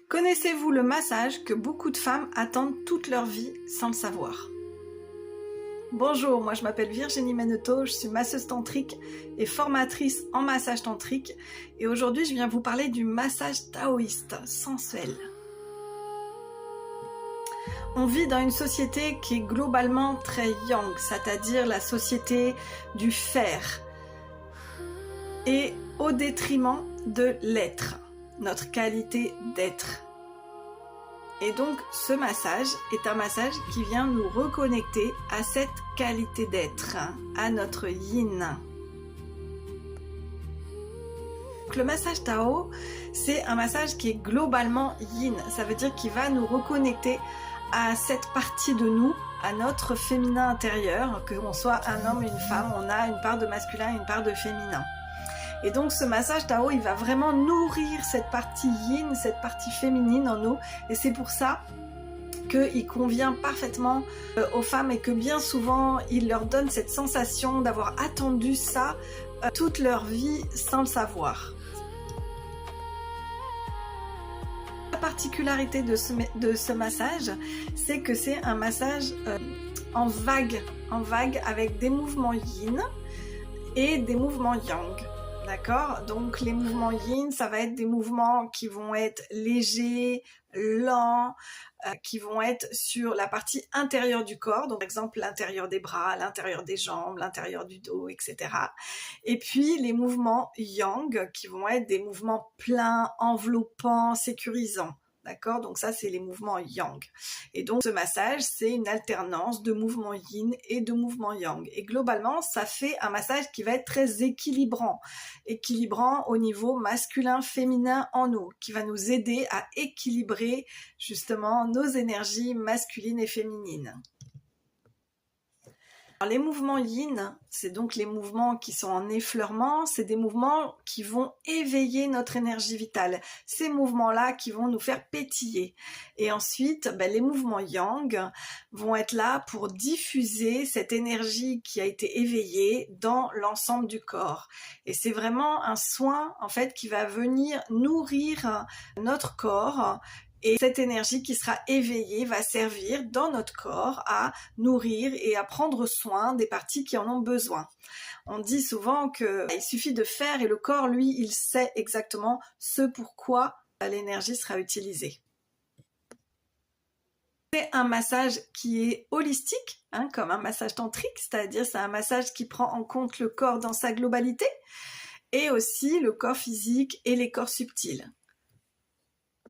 Connaissez-vous le massage que beaucoup de femmes attendent toute leur vie sans le savoir? Bonjour, moi je m'appelle Virginie Meneteau, je suis masseuse tantrique et formatrice en massage tantrique et aujourd'hui je viens vous parler du massage taoïste sensuel. On vit dans une société qui est globalement très yang, c'est-à-dire la société du faire et au détriment de l'être, notre qualité d'être. Et donc ce massage est un massage qui vient nous reconnecter à cette qualité d'être, à notre yin. Donc, le massage Tao, c'est un massage qui est globalement yin, ça veut dire qu'il va nous reconnecter à cette partie de nous, à notre féminin intérieur, que l'on soit un homme ou une femme, on a une part de masculin et une part de féminin. Et donc ce massage Tao, il va vraiment nourrir cette partie yin, cette partie féminine en nous. Et c'est pour ça qu'il convient parfaitement aux femmes et que bien souvent, il leur donne cette sensation d'avoir attendu ça toute leur vie sans le savoir. La particularité de ce massage, c'est que c'est un massage en vague avec des mouvements yin et des mouvements yang. D'accord? Donc les mouvements yin, ça va être des mouvements qui vont être légers, lents, qui vont être sur la partie intérieure du corps, donc par exemple l'intérieur des bras, l'intérieur des jambes, l'intérieur du dos, etc. Et puis les mouvements yang, qui vont être des mouvements pleins, enveloppants, sécurisants. D'accord? Donc ça, c'est les mouvements yang. Et donc, ce massage, c'est une alternance de mouvements yin et de mouvements yang. Et globalement, ça fait un massage qui va être très équilibrant. Équilibrant au niveau masculin-féminin en nous, qui va nous aider à équilibrer justement nos énergies masculines et féminines. Alors, les mouvements yin, c'est donc les mouvements qui sont en effleurement, c'est des mouvements qui vont éveiller notre énergie vitale. Ces mouvements-là qui vont nous faire pétiller. Et ensuite, les mouvements yang vont être là pour diffuser cette énergie qui a été éveillée dans l'ensemble du corps. Et c'est vraiment un soin, en fait, qui va venir nourrir notre corps. Et cette énergie qui sera éveillée va servir dans notre corps à nourrir et à prendre soin des parties qui en ont besoin. On dit souvent qu'il suffit de faire et le corps, lui, il sait exactement ce pourquoi l'énergie sera utilisée. C'est un massage qui est holistique, comme un massage tantrique, c'est-à-dire c'est un massage qui prend en compte le corps dans sa globalité et aussi le corps physique et les corps subtils.